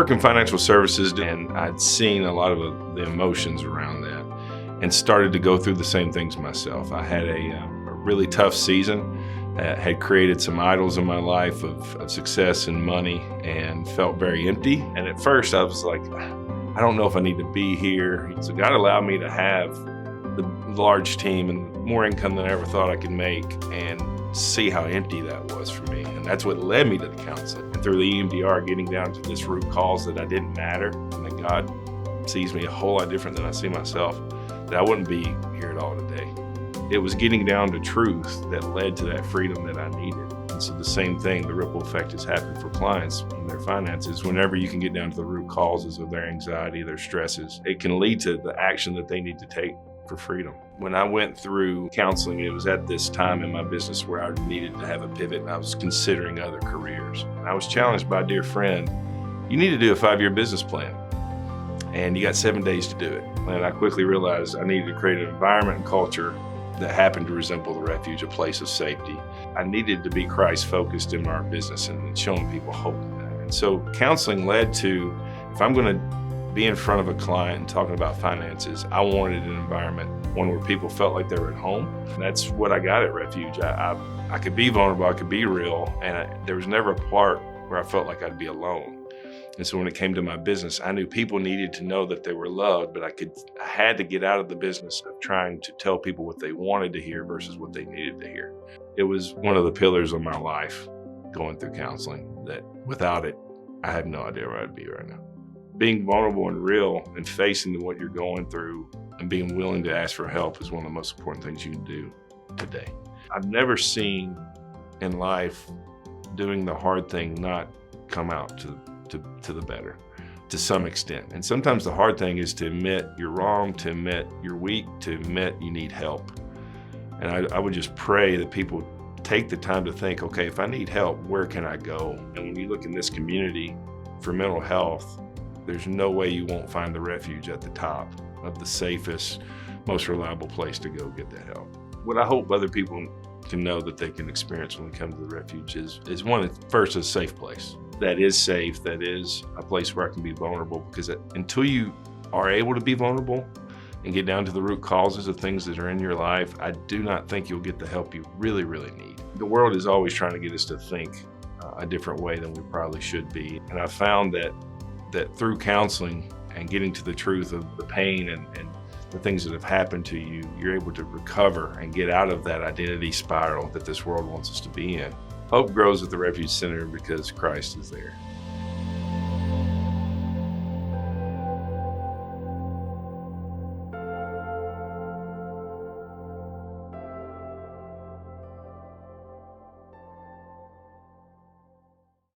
work in financial services, and I'd seen a lot of the emotions around that and started to go through the same things myself. I had a really tough season, had created some idols in my life of success and money, and felt very empty. And at first I was like, I don't know if I need to be here. So God allowed me to have the large team and more income than I ever thought I could make, and see how empty that was for me. And that's what led me to the counseling. And through the EMDR, getting down to this root cause that I didn't matter, and that God sees me a whole lot different than I see myself, that I wouldn't be here at all today. It was getting down to truth that led to that freedom that I needed. And so the same thing, the ripple effect has happened for clients in their finances. Whenever you can get down to the root causes of their anxiety, their stresses, it can lead to the action that they need to take for freedom. When I went through counseling, it was at this time in my business where I needed to have a pivot, and I was considering other careers. And I was challenged by a dear friend, you need to do a 5-year business plan, and you got 7 days to do it. And I quickly realized I needed to create an environment and culture that happened to resemble the Refuge, a place of safety. I needed to be Christ-focused in our business and showing people hope in that. And so counseling led to, if I'm going to be in front of a client and talking about finances, I wanted an environment, one where people felt like they were at home. And that's what I got at Refuge. I could be vulnerable, I could be real, and there was never a part where I felt like I'd be alone. And so when it came to my business, I knew people needed to know that they were loved, but I had to get out of the business of trying to tell people what they wanted to hear versus what they needed to hear. It was one of the pillars of my life going through counseling, that without it, I have no idea where I'd be right now. Being vulnerable and real and facing what you're going through and being willing to ask for help is one of the most important things you can do today. I've never seen in life doing the hard thing not come out to the better to some extent. And sometimes the hard thing is to admit you're wrong, to admit you're weak, to admit you need help. And I would just pray that people take the time to think, okay, if I need help, where can I go? And when you look in this community for mental health, there's no way you won't find the Refuge at the top of the safest, most reliable place to go get that help. What I hope other people can know that they can experience when they come to the Refuge is one, first, a safe place. That is safe, that is a place where I can be vulnerable, because until you are able to be vulnerable and get down to the root causes of things that are in your life, I do not think you'll get the help you really, really need. The world is always trying to get us to think a different way than we probably should be. And I found that through counseling and getting to the truth of the pain and the things that have happened to you, you're able to recover and get out of that identity spiral that this world wants us to be in. Hope grows at the Refuge Center because Christ is there.